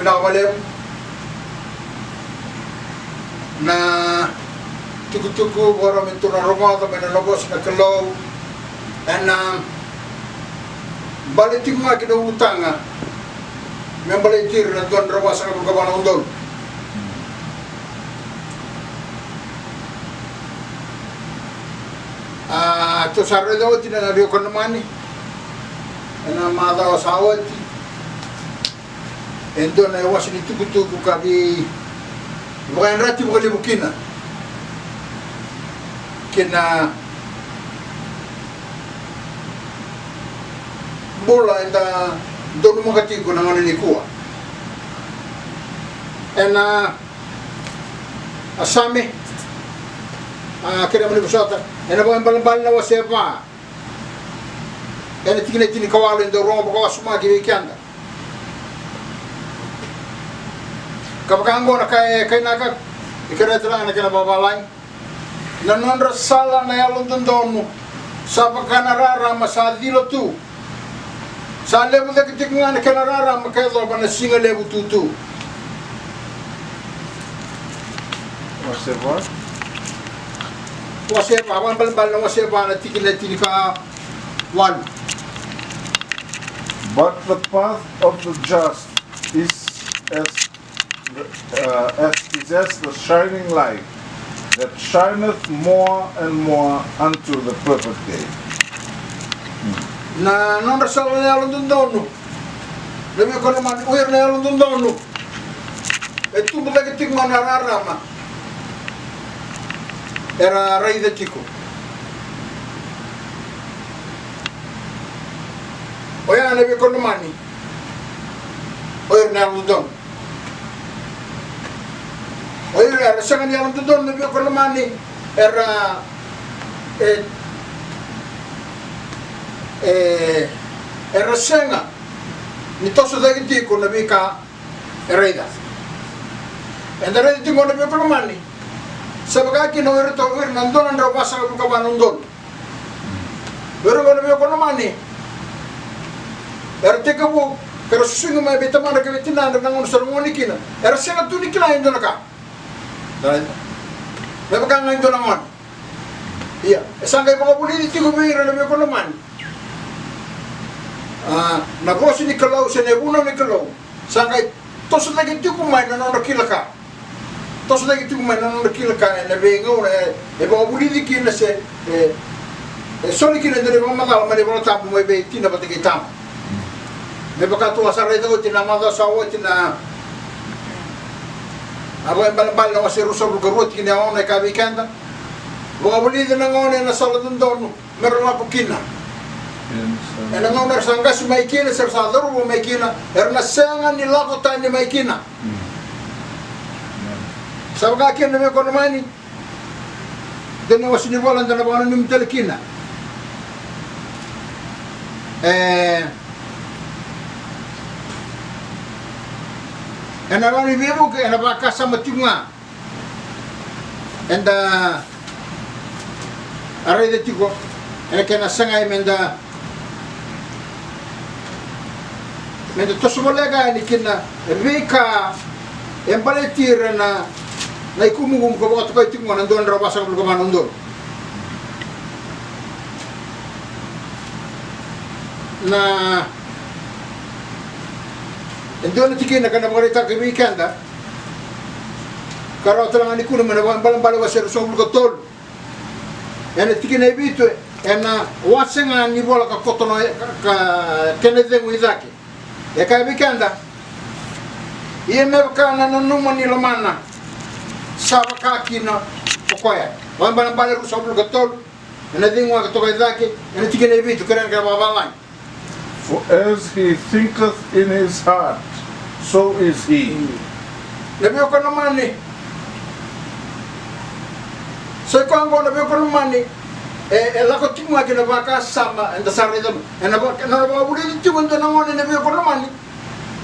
pinakamalem na tuku-tuku orang itu na rumah kami na lobos na kalau and balik tinggal kita utang membalik tir na tuan rumah sa kapan undol tu sarre daw tinanariyo ko naman na mata sawat endo na iwas ni tuku-tuku kabi bukan rati bukan libukina kina bola enda dono makati ko nang ni kuwa ena asame kira mali busata ena ba balan na wasepa ena tini kawalo ndo rongo ko asuma ki weekend kapakango na kay naka ikira tala na kana babalay nanon rasala na yalong tundonu sa pagkanarara masadilo tu sa level da kitik nga na kanarara makaylo ba na singa level tutu wasepa awan balbal na wasepa na tini ka one. But the path of the just is as the shining light that shineth more and more unto the perfect day. Na non rasala na yalong tundonu lemi ko naman uyer na yalong tundonu etu bulagitik manararama era rey de chico oya lemi ko naman uyer na yalong tundonu oyer rasala na yalong tundonu lemi ko naman era rasenga ni toso dagi tiko na bika ereda endare tiko na bika mani sabaga ki no erto er nandon andro basa ka banondon pero na bika mani erte ka bu pero susingo mai beta mana ka betina na ngon sermoni kina era senga tu nikila indo naka dai na baka ngon indo ngon iya sangay mga puliti tiko bira na bika mani nagosi ni kalau senebuna ni kalau sangkai tos lagi tu kumai na nong kilaka tos lagi tu kumai na nong kilaka na bengo e ba buli di kin se soli kin ndere ba magal mane ba tapu mai be tina ba tiki tam me ba ka tu asare do tina ma da sawo tina abo en bal na wase ruso bu garot kin ya ona ka weekend ba buli di na ngone na sala dondon meron ma pukina ena ngau sangga sumaikina sersador bo maikina erna senga ni lako tani maikina sabga kina me konomani dena wasini bolan dana bana nim telkina ena rani bebo ke ena baka sama tinga enda are de tiko ena kena senga emenda mende tosumolega ni kina rika embaletir na ikumugum ko boto ko tingo nandon ra basa ko manondon na endon tikina kana morita ke weekenda karo tala ni kuno mena balan waser so ko tol ene tikina bitu ena wasenga ni bola ka kotono ka kenede muizaki e ka weekenda ie me kana no numo ni lomana saba ka kino pokoya wan balan so ko tol ene dingwa ka to izaki ene tikina bitu karen ka babalan. For as he thinketh in his heart, so is he. Nabi ko naman ni. So ko ang nabi ko naman ni lakot tingwa kinabaka sama enda sarre dam ena ba na ba buli tingon to nangone nabi ko naman ni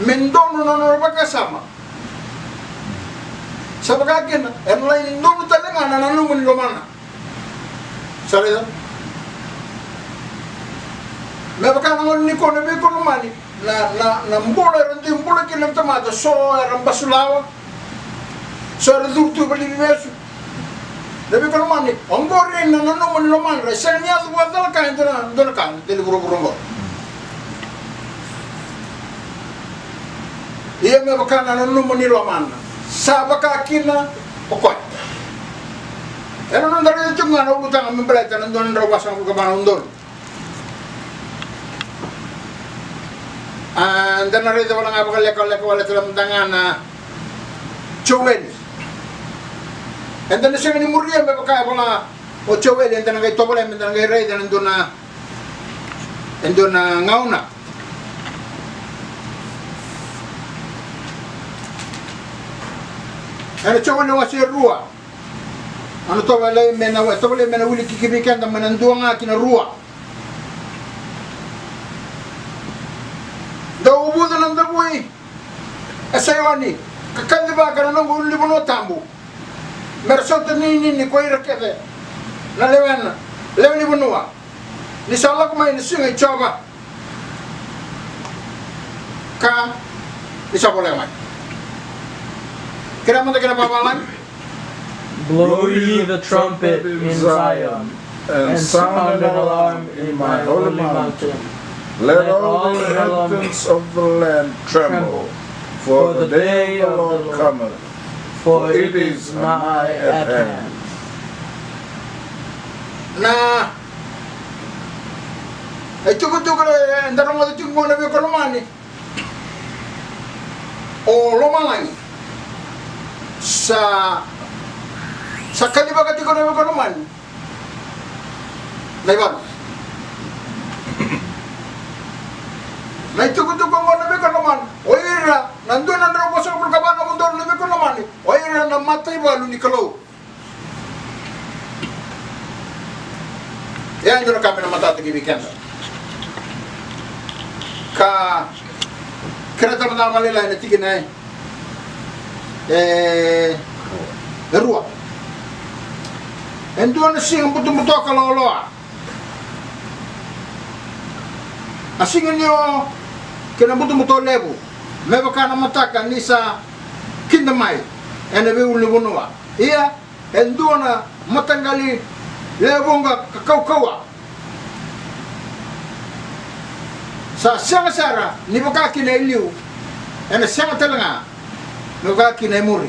mendono no baka sama. Sabaga kin en lain ndono talaga na nanu mun lomana. Sarre dam me baka nangon ni ko nabi ko naman ni na mbola ranti mbola kina tamata so ramba sulawa so redurtu bali besu Devi kalau mani, onggori na nano mani loman, resenya tu buat dal kain tu na dona kan, deli buru-buru. Ia me bakana nano mani loman, sa bakakina pokok. Eno nan dari itu ngana ulu tanga membelai tanah dona ndrawas ang kebana undol. Dan nari itu orang apa kali wala dalam tangan Joel. Enta nasiya ni Muria me baka wala o Joel enta ngai tobole enta ngai rei dan ndona ngauna. Ana Joel wasi rua. Ano tobole mena wili kikibikan dan menandua kina rua. Daw ubudan ang dabuy. Asayoni kakaliba kana nang uli bono tambu. Mersot ni koi rakete na lewan bunua ni sala kuma ni singa choba ka ni sabole mai kira mata kira babalan blow ye the trumpet in Zion and sound an alarm in my holy mountain. Let all the inhabitants of the land tremble, for the day of the Lord cometh, for it is nigh at hand. Na itu ndarong ada tunggu na ko lomani o lomalangi sa kaliba ka tiko na ko lomani naiban na itu mo na ko lomani oira nandun nandro ko sa kabana mo ndon na ko lomani oira na matay balu ni kalau yan yung kami na matatagibikan ka kira tama malila na tigin ay ruwa endo na sing buto-buto kaloloa asingin nyo kina buto-buto lebo may baka na mataka ni sa kindamay ene be ulibunua iya endo na matanggali lebo nga kakau-kawa sa siyang sara ni baka kinailiw ena siyang talanga ni baka kinaimuri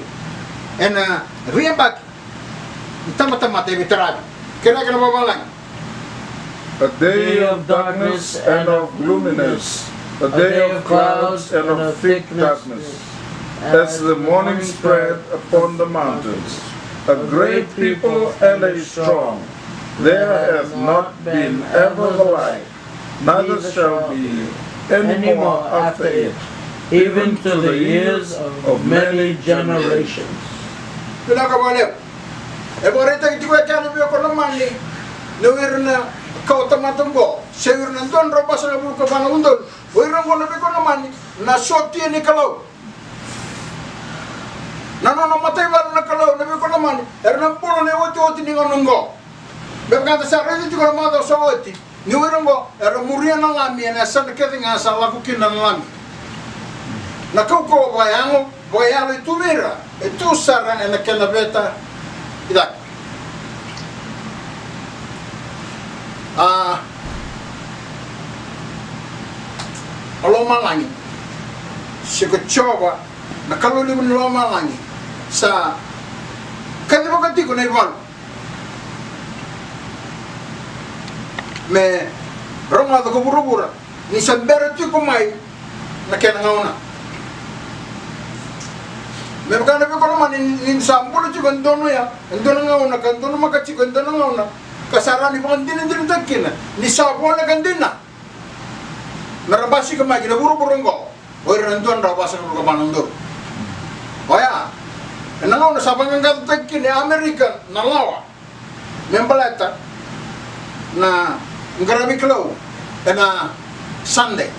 ena riyambaki tama-tama tayo bitarabi kira babalang a day of darkness and of gloominess, a day of clouds and of thick darkness, as the morning spread upon the mountains, a great people and a strong. There hath not been ever the like, neither shall be any more after it, even to the years of many generations. Bila ka balik eborita iti ko kaya nabi ako naman ni nawir na kau tamatunggo sewir na doon robas na buka bana undol wirang ko nabi ko naman na soti ni kalau nanonomatay ba na kalau nabi ko naman ernang pulo na oti ni ngonongo berkata sa rin iti ko naman daw sa oti ni wirang ko murian na lami na sa nakiti nga sa lakukin na lami nakauko bayalo itumira itu saran na kenabeta idak alomalangi sikochoba nakaluli mo alomalangi sa kaniba ko na ibal me ronga ko burubura ni sambera ti ko mai na kenangauna me kana be ko man in sambulo ti gondono ya ndono ngauna kandono makachi gondono ngauna kasarani pang din takina ni sabo na gandina narabasi ka mai na buru-buru ngo oy randuan rabasa ko manondor oya nangauna sabang nga takina American na lawa membalata na ngarabi klaw na Sunday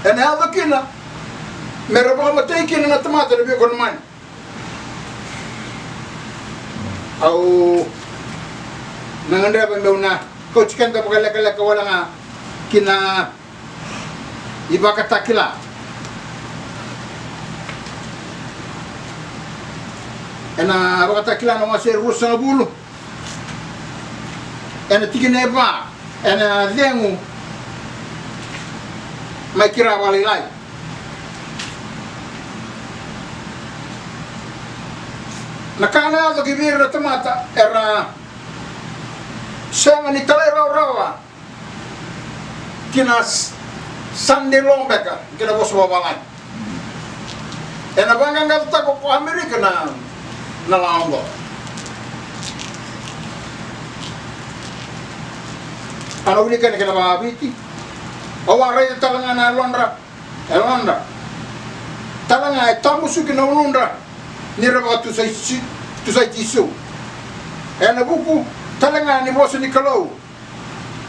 and how kina meron pa matay kina na tamata na biyo man au nanganda pa daw na coach kan ta pagala-kala ka wala nga kina ibakatakila ena bakatakila no masir rusang bulu ena tikine ba ena lengu mai kira walilai nakana do kibir na tamata era senga ni talai rawa kinas sande lombeka kina bos babalai ena bangga ngata ko Amerika na laongo ana uli kan kina babiti awara talanga na Londra talanga tamusu kina Londra ni rawa tu sai tisu ena buku talanga ni bos ni kalau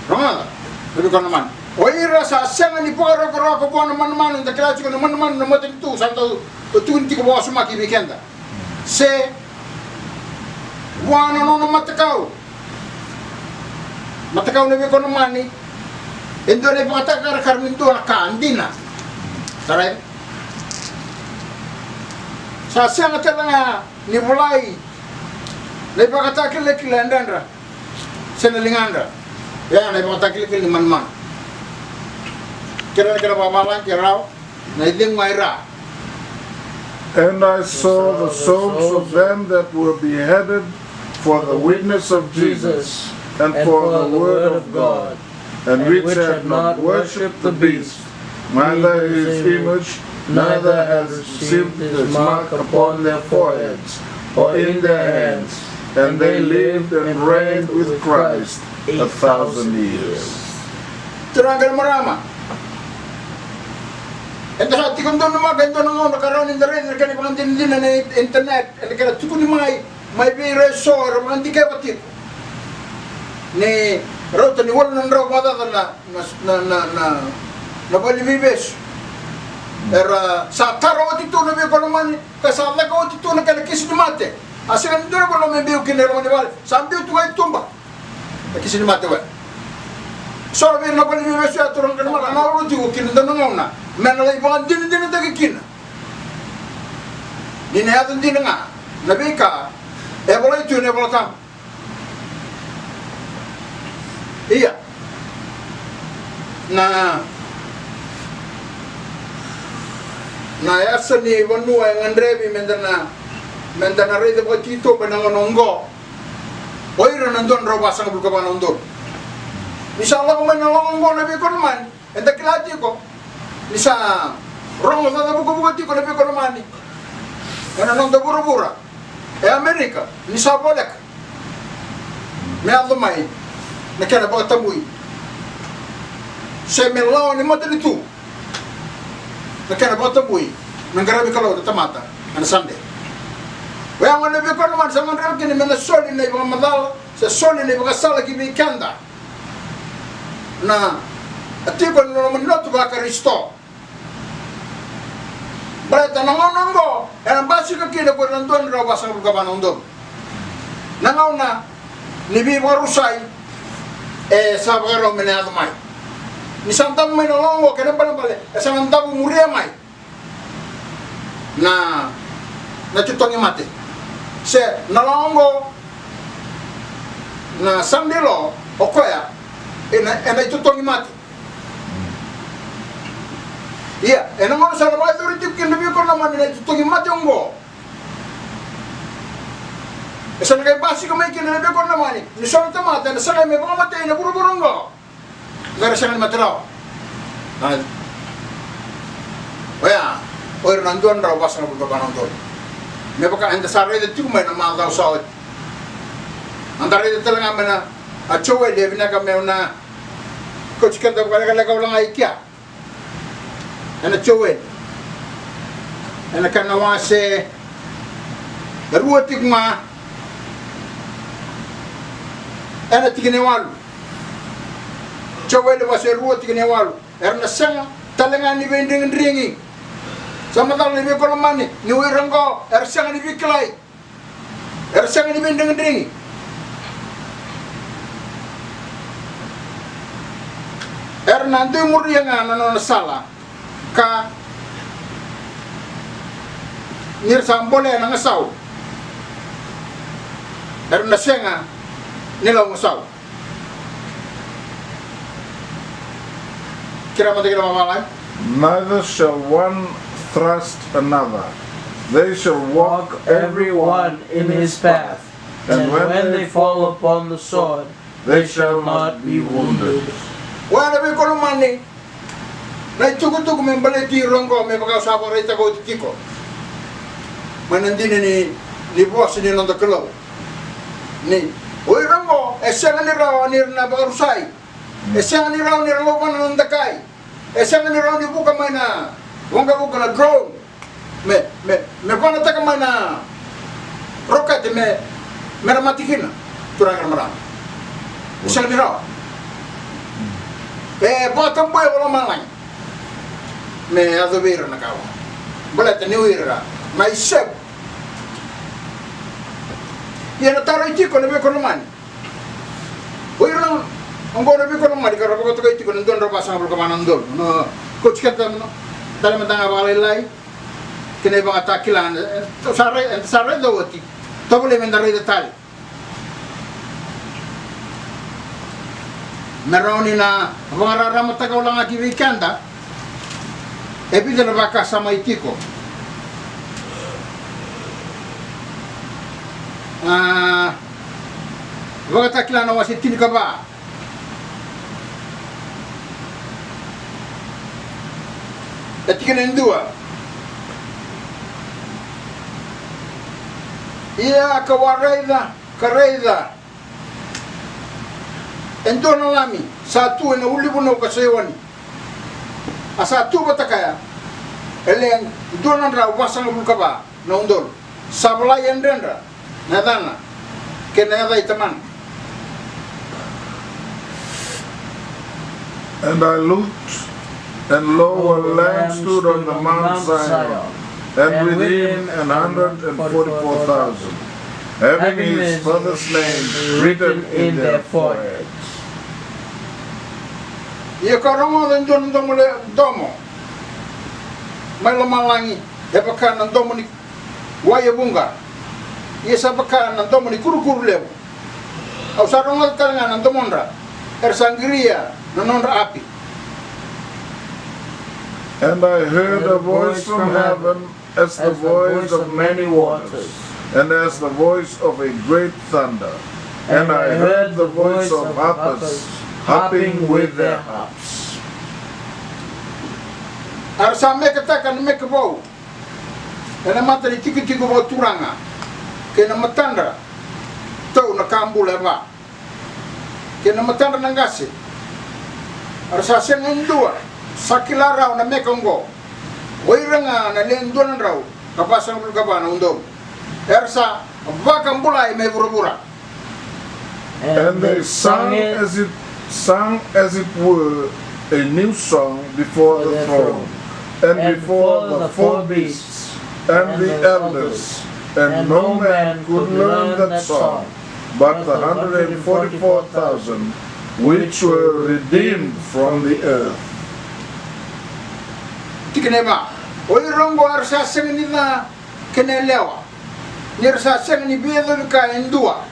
rama lebih kan man oira sa senga ni pora ko bona man da kala ko man no matin tu santo tunti ko bos maki bikenda se wana no matakau ne ko mani endole patakar karmintu akandina tarai sa senga talanga ni mulai le pakata kile kilandandra senelingandra ya le pakata kile ni man kira pamalan kirau na iding maira. And I saw the souls of them that were beheaded for the witness of Jesus and for the word of God, and which had not worshipped the beast, neither his image, neither had received his mark upon their foreheads or in their hands, and they lived and reigned with Christ 1,000 years. Terangkan marama. Ento sa tikon doon naman, ganito na nga, nakaroon in the rain, nagkani pang din na internet, nagkana tukon ni may resor, mga hindi kayo patip. Ni, raw, taniwala ng raw, matata na balibibes. Pero, sa taro ito na biyo ko naman, kasala ko ito na kanakis ni mate. Asi kan doon ko naman biyo kinero ni wala, sa biyo ito ay tumba. Nakis ni mate wala. So, biyo na balibibes ya, turang ka naman, ang aro ito, kinundan na nga. Menalay mga din tagakin. Dinayatan din nga. Nabi ka, wala ito, wala ka. Iya. Na yasa ni Wanua yang andrebi mendana rede ko tito panangononggo. Oira nandun rawasang bulkaban nandun. Inshallah kung may nalonggo nabi ko naman, enda kilati ko. Bisa rongo sa buka-buka tiko nabi ko naman ni. Kaya nang dabura-bura. Amerika, nisa bolek. May alumay, nakira ba tamuy. Sa melaw ni mata nito. Nakira ba tamuy. Nanggarabi kalau na tamata. Ano Sunday. Kaya nga nabi ko naman, sa mga rin na soli na ibang madal, sa soli na ibang kasala kimikanda. Na at ito ko naman na ito ba Kristo. Berarti nangononggo, yang basi ka kina ko nandun raw basang pagkabanong doon. Nangaw na, nibi marusay, sa pagkaraw minadamay. Nisantang may nalonggo, kaya pala, sa nandang umuriamay. Na natutong imati. Se nalonggo, na sandilo, o kaya, natutong imati. Iya, enang orang salah baca itu lebih kau nama ni itu tungi mati onggo. Esan kaya basi kau makin lebih kau nama ni. Ni soal tempat, dan sana me bapa mati ni buru-buru onggo. Gara sana mati raw. Waya, orang nanduan raw bas na pagkabanong doon. Me baka anda sare itu cuma nama daw saud. Antara itu talaga mana achowe dia bina kami na coach kan daw kala lang ay kya. Ana chowen ana kanawase ruwatik ma ana tiginewalu chowen wase ruwatik newalu erna sanga talanga ni bendeng ndringi sama tal ni ko lamani ni wirango er sanga ni biklai er sanga ni bendeng ndringi er nandu muriyanga nana sala ka nir sambole na ngasaw na senga nila ngasaw kira mati kira mamalay. Neither shall one thrust another. They shall walk every one in his path, and when they fall upon the sword, they shall not be wounded. Wala be kono mani na tugu membale ti rongo me baka sabo reta ko tiko manandini ni boss ni londo kelo ni oi rongo esanga ni raw ni na barusai esanga ni raw ni raw ban nandakai esanga ni raw ni buka mana wonga buka na drone me bana taka mana rocket me matikina turang ramara esanga ni raw bottom boy wala malay me adobir na kawa balat ni wira mai sep yana taro itiko na be kono mani wira ngoro be kono mani karo ko to itiko ndon ro pasang ro kamanan dol no coach kata no dala mandanga balay lai kene ba atakilan to sare do wati to bole mendare detal meroni na wangara ramata ka ulang aki weekenda epi na baka sama itiko wagata kila na wasitin ka ba etika na indua iya kareida Entona lami satu na ulibu na ukasewani asatu batakaya eleng dona ndra wasang bulkaba na undol sabla yendendra nadana kenada itaman. And I looked, and lo, a lamb stood on the Mount Zion, and with him 144,000, having his father's name written in their foreheads. Ia karongo dan domo domo. Mai malangi hebaka nan domo ni waya bunga. Ia sabaka nan domo ni kuru lebu. Au sarongo kalanga nan domondra. Sangria nanondra api. And I heard a voice from heaven as the voice of many waters, and as the voice of a great thunder. And I heard the voice of harpers harping with their harps. Arsa mekatakan mekabo. Ena mata ni tiki-tiki bo turanga. Kena matandra. Tau na kambu leba. Kena matandra nangasi. Arsa sengen dua. Sakilarau na mekongo. Wairanga na lenduan rau. Kapasang bulgabana undom. Ersa bakang bulay me burubura. And they sang as it were a new song before the throne, and before the four beasts and the elders, and no man could learn that song but the 144,000 which were redeemed from the earth. Tikineba, oi rongo arsa sengenina kenelewa. Nirsa sengeni bedo ka endua.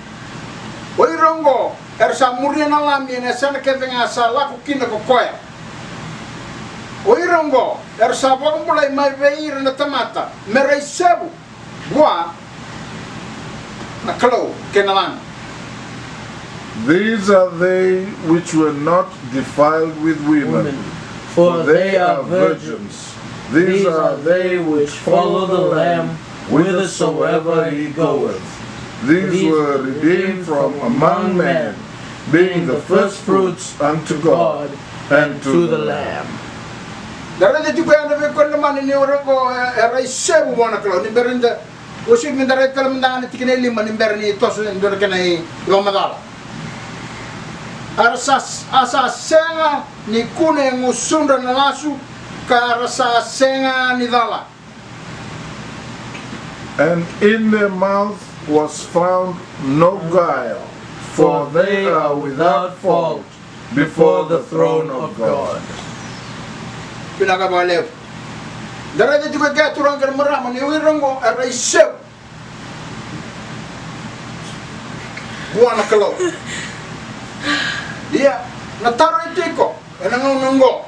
Oi rongo ersa muriana lami na sana kevenga sala kukina kokoya. Oi rongo ersa bagong mulai mai veir na tamata merai sebu gua na kalo kenalan. These are they which were not defiled with women, for they are virgins. These are they which follow the Lamb whithersoever he goeth. These were redeemed from among men, being the firstfruits unto God and to the Lamb. Dara de juga ada bekon naman ni orang ko erai sebu mana kalau ni berenda usik ni dara kalau mendangan tikene lima ni berni tos ndor kenai lomadal. Asa senga ni kune ngusunda na lasu ka rasa senga ni dala. And in their mouth was found no guile, for they are without fault before the throne of God. Pinakabalew Darada juga kaya turang kena merama ni wirango era isep. Buana kalau. Dia nataro itiko, enang nanggo.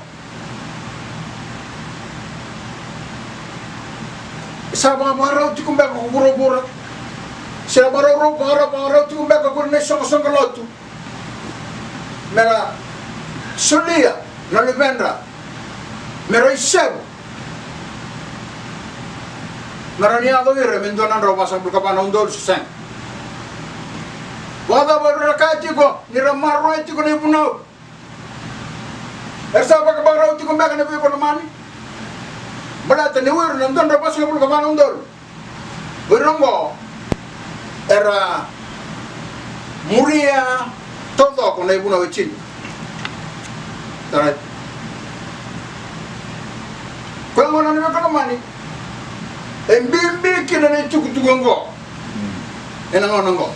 Sabang marau tikum bek buru-buru. Sila marau tikum bek gurne song lotu. Mera solia na levendra. Mera isep. Mera ni ado ire mendonan roba sang berkapan ondol suseng. Wada baru rakati ko ni ramaro itiko ni puno. Ersa ba kabarau tikum bek na bi mani. Berarti ni wir nonton roba sang berkapan ondol. Wironggo era muria todo con la ibuna vecino. Tarai. Kau mana ni kalau mani? Embimbi kena ni tukutugongo. Enangonongo.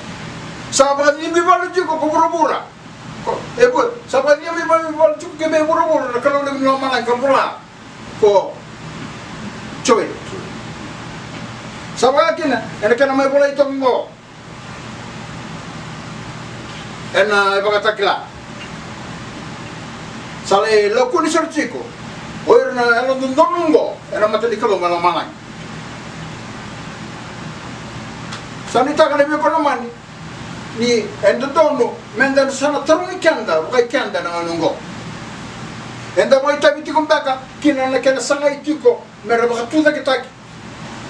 Sahabat ni bibalu juga kubura-bura. Bu, sahabat ni bibalu juga kebe bura-bura. Kalau lebih lama lagi pula. Ko, coy. Sahabat kena, kena mai bola itu ngo. Iba kata kila. Sale laku ni serciko. Oir na dondongo. Mata di kalau malang-malang. Sanita kan lebih konomani. Ni endodono mendan sana terung ikanda, bukai ikanda na nunggo. Enda boy tabi ti kumbaka kina na kena sanga itiko mera bakatuda kitaki.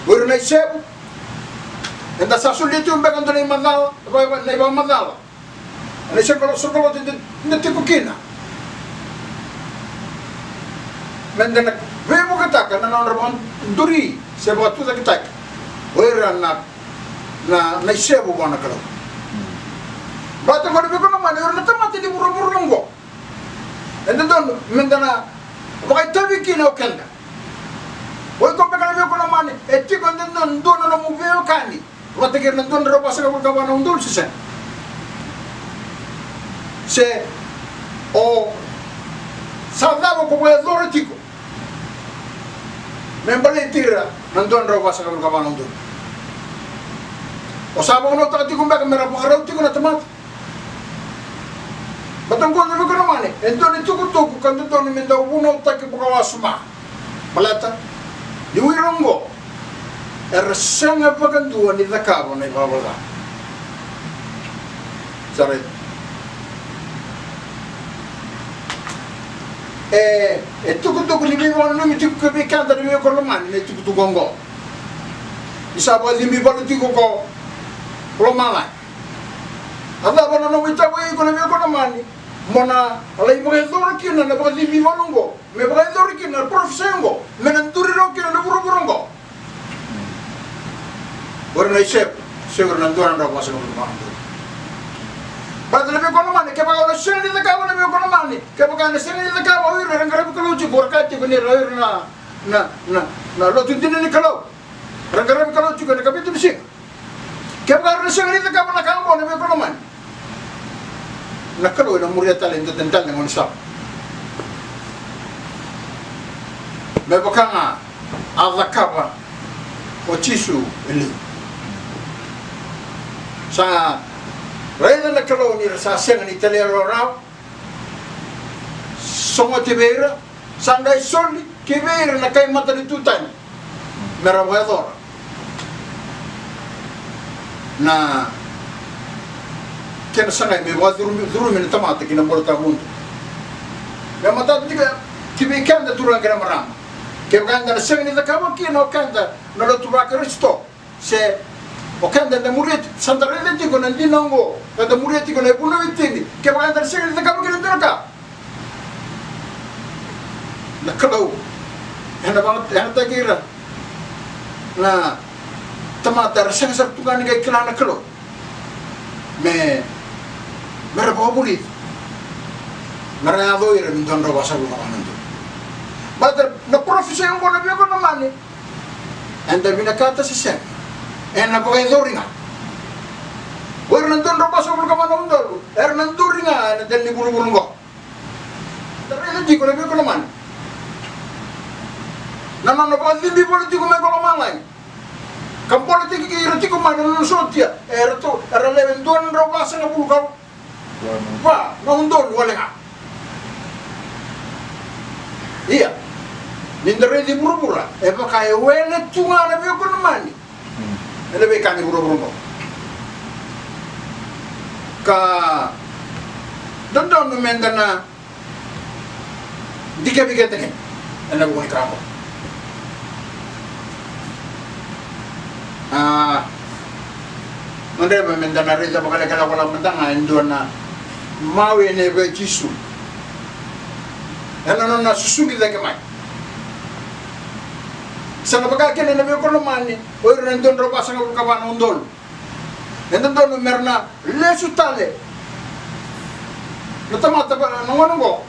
Oir na isebu. Enda sasulit yung baka ndo na imadala, na ibang madala. Ano siya kalau hindi ko kina. Mendan webo kataka na naon duri sa bakatuda kitaki. Oir na isebu ba na kalau. Bata ko ko naman oir na tamati di buru-buru nunggo. Enda don mendana bakay tabi kina okenda. Oy ko baka ko naman etiko ndon na mubeo kani. Watigir nandun roba sa kawan ng dulce siya. Saudade ko po yung tiko. Membali tira nandun roba sa kawan ng dulce. O sabang no takati kung baka meron pakaraw tiko na tamat. Batang ko nabi ko naman ento ni tuko-tuko kanto ni mendaw uno taki pagkawasuma. Balata. Diwironggo. Sanga pagantua ni zakabo na ibabala. Sarit. Tukutuku ni bibo no miti ko be kanda ni ko loman ni tukutugongo. Isaba limi balu tiko ko lomala. Ada bana no mita ko ko ni ko loman. Mona alai mo ngedor kina na ba limi balungo. Me ba ngedor kina profesiongo. Menanturi ro kina na buru-burungo. Warna isep, seguro nanduan anda kuasa ngomong. Pada lebih kono mani, kepakai orang seni di tengah mana lebih kono mani, kepakai orang seni di tengah mana orang orang kalau lucu, borkat itu ni orang na lo tu ini kalau orang kalau lucu kan kami tu mesti. Kepakai orang seni di tengah mana kamu lebih kono mani. Nak kalau orang murid talent tentang dengan siapa. Mebokanga Allah kaba, ochisu ini. Sa reda na kalau ni sa senga ni telero raw songo tibera sandai soli kibera na kay mata ni tutan merawador na kena sangai me waduru min tamata kina bolta mundo ya mata tiga kibekanda turang kena maram kebanda na senga ni takama kina okanda na lo turaka risto se okanda na murid santarele tiko na dinango kada murid tiko na puno itini kebanda na senga ni takama kina turaka na kalau hena banget hena takira na tamata rasang sartungan ni kay kilana kalau mera bawa murid mera ado ira mindon ro basa ko kanando badar na profesyon ko na biyo ko naman anda binakata si sen na bagay doringa nandun ro basa ko kanando nandun ringa na dali buru-buru ko dari di ko na biyo ko naman Nana pa hindi politiko may kolomalay. Kam politik irati ko man no sotia era to era leven don ro basa nga bulgaw. Wa no ndon wala nga. Iya. Nindere di burubura e pa kay wele tunga na bi ko mani. Ele be kan burubura. Ka don mendana dikabigete ken. Ana ko ikamo. Andre mendana reza bakala kala wala mendanga ndona mawe ne be jisu. Ana na susugi dake mai. Sana baka kene ne be ko no mani o rendon ro basa ko kabana undol. Endon merna lesu tale. Natamata ba nangongo.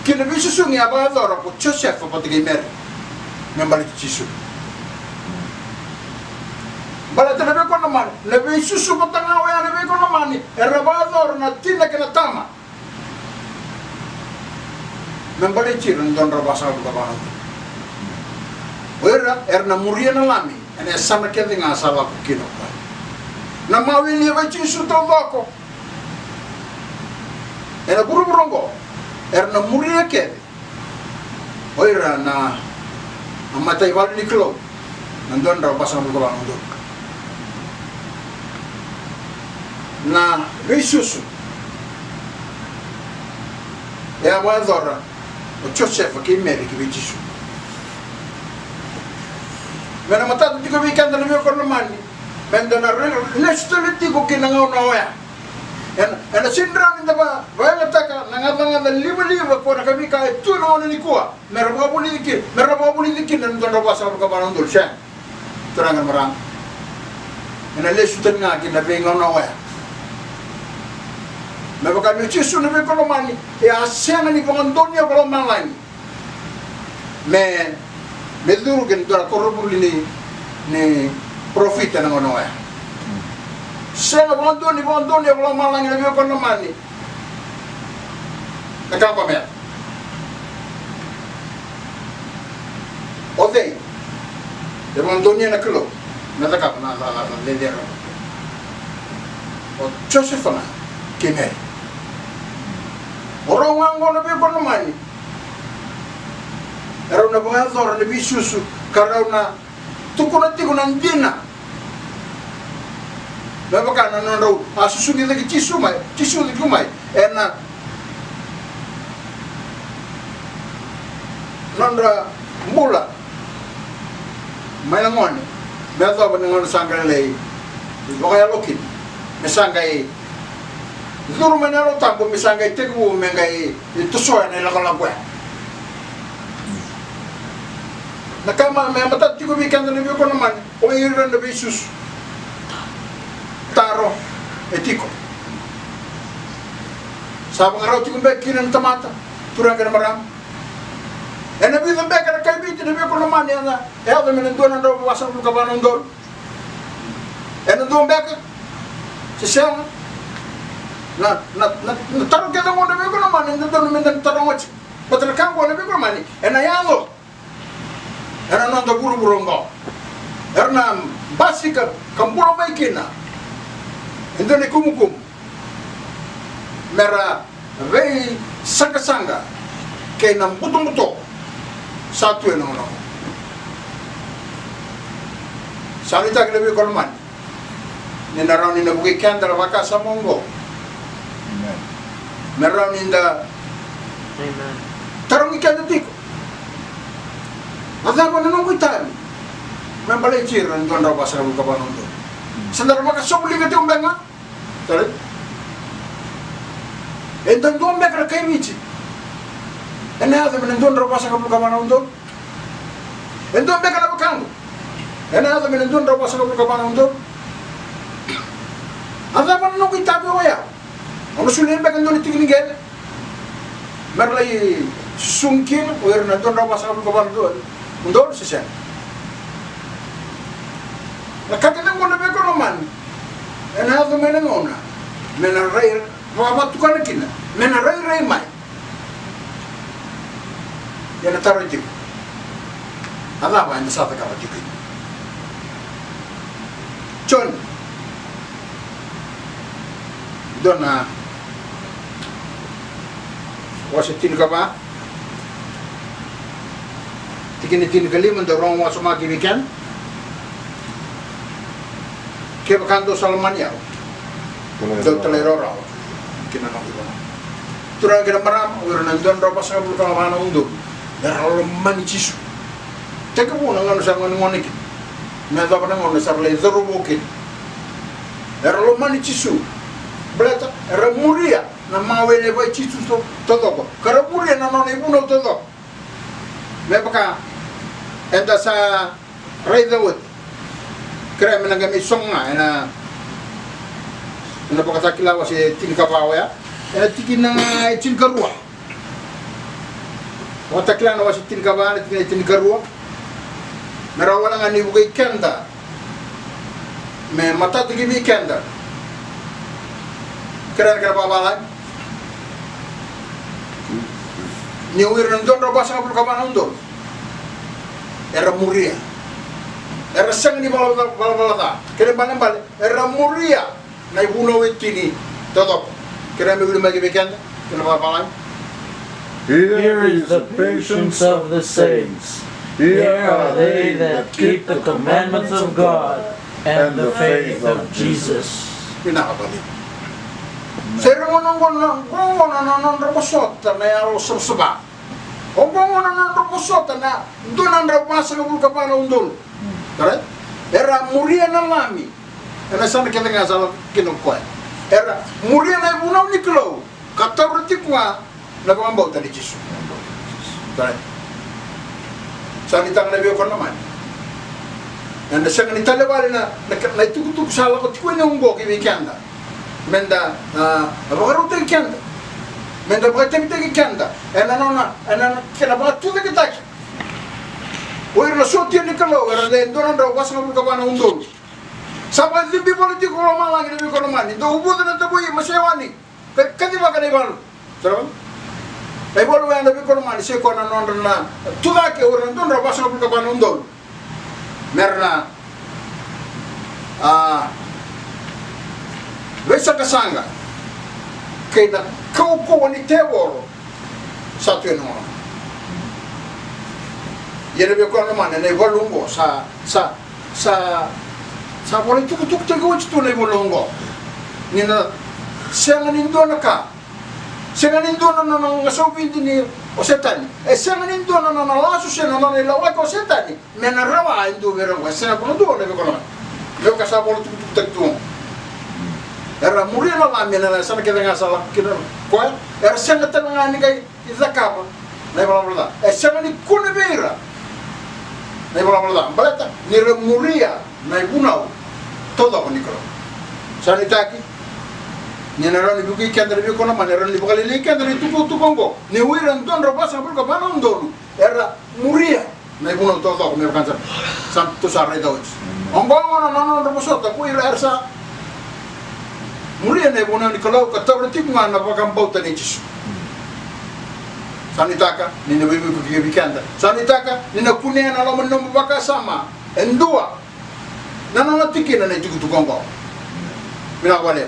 Kene be susungi aba doro ko Joseph patigi mer. Membali jisu. Bala te lebe kono mani, lebe susu ko tanga wa lebe kono mani, erabador na tina kena tama. Membali ciren don rabasa ko ba. Ora erna muria na lami, ene sana ke dinga sala ko kino. Na mawi ni ba cisu to bako. Era buru burongo, erna muria ke. Ora na amatai wal ni klo. Nandon rabasa ko ba ndo. Na risusu ya wadora o Joseph ke meri ke bijisu mena mata tu ko weekend na ko mani menda na restore ti ko kinangaw na ya en sindran inda ba wala taka nanganga na liba ko na kami ka tu no ni ko merba politiki nan don ba sa ko ba ndol sha turangan marang en lesu tan nga ki na bengaw na ya. Me baka ni Jesu ni ko mani e asena ni kondonia ko malani me duru gen dora korobuli ni profita na ngono ya sena kondonia ko malani ni ko mani ka pa me ode de kondonia na kilo na taka na le dero o Joseph na kene orang anggo na be kono mani. Era na buha zor na bisusu karena tukuna tikuna ndina. Baba kana no ro asusu ni de tisu de kumai. Ena nondra mula. Mailangone. Bezo ba ngon sangalei. Baka lokin. Mesangai Zuru menalo tampo misanga itegu mengai itu soa na la kwa. Nakama me mata tigo weekend na ko naman o iran na bisus. Taro etiko. Sabang araw tigo be kinan tamata turang kana maram. Ena bi zambe kana kay bi na ko naman yana. E ado men ndo na ndo wasa ko ba ndo. Ena ndo mbeka. Sisang na taro ke mo de ko naman ndo no men taro mo patral kan ko de ko naman ena yalo era no ndo buru ngo erna basika kambulo mai kina ndo ne kumukum mera vei sanga ke na buto satu eno no salita ke de ko naman ni narani na buki kandra waka sa mongo meron inda Amen. Tarong ikan tiko. Ada ko nang kuitan. Membalay chiran don raw basa ko kabanon do. Sandar maka sobli ka tiong benga. Tare. Endan don be kra kay michi. Ena ada men don raw basa ko kabanon do. Endon be kra bakang. Ena ada men don raw basa ko kabanon do. Ada pa nang kuitan ko ya. Ano sulit ba kandun itigil Merlai sungkin uir nandun raw basa ko kabanon do. Undol siya. Nakakita mo na ba ko naman? Ena do menangona. Menaray mabatukan kina. Menaray mai. Yan taro dik. ada ba ina sa ta ka dikit John dona wasitin ka ba tikin kali mendorong wasuma kibikan ke bakando Salmania do telerora kina no iba turang kena maram urang don ropa sa bulu kala mana undu daralo mani cisu teka muna ngano sa ngonik na da bana ngono sa le zero bokin daralo mani cisu bleta remuria na mawele vai cisu to todo ko karamuria na no ibuno todo me baka enda sa rei dawut kira menangami songa ena baka takilawa si tinkabawa ya ena tikin na tinkarua watakilana wasi tinkabawa tikin tinkarua merawala nga nibu kay kenda me mata tigibi kenda kira babalan ni uir ng don robasa ka pulkaban undo era muria era sang ni bala kira banambal era muria na ibuno wetini todo kira me ulir magi bekenda kira babalan Here is the patience of the saints. Here are they that keep the commandments of God and the faith of Jesus. Pinakabalik. Serong nang robosot na yaro subsuba. Ombong nang robosot na doon ang robasa ng bulkapan undol. Right? Era muria na lami. Era sana kita nga sa kinukuha. Era muria na ibunaw ni Klo. Katawrati kwa nagmambaw tali Jesu. Right? Salita nga nabiyo ko naman. Nanda siya nga nitalawali na naitukutuk sa lakot ko niya ungo kibikanda. Menda abagaruta ikanda. Menda bagatemita ikanda. Enana kina bagatuta kitaki. Oir na sotia ni Kalo era de donan raw basa nga bulkaban undol. Sabay limbi politiko ko malang nabiyo ko naman. Do ubuto na taboy masewani. Kadi ba kanay balo? Sarap? Ay bolo yang nabi ko naman siya ko na non na tuga ke orang don rabas na bulkaban undol merna wesa kasanga kay na kaupo ni teworo sa tuyo no yene be ko naman na ibalungo sa bolo tuk tego ito na ibalungo ni na siya nga nindo na ka siya nindo na nangasawin din ni o setan siya nindo na nalaso siya na nilawag o setan menarawa indo verong siya na puno na ko naman leo kasabolo tuk era muri na lang na sana kita nga sala kita ko era siya na tanang kay izakapa na bala siya ni kunebera na bala balata ni remuria na ibunaw todo ko nikro sanitaki Nyenaran ibu kian dari ibu kona mana ran ibu kali likan dari tuku tukongo ni wiran don robas ngapul ke mana undolu era muria na ibu nol toto kami kansa santu sare dawit ombang mana nana robosot aku ira ersa muria na ibu nol kalau kata berarti mana pakam bau tani Yesus sanitaka ni nabi ibu kikanda sanitaka ni nakunia na laman nombo baka sama endua nana tikin na itu tukongo bila wale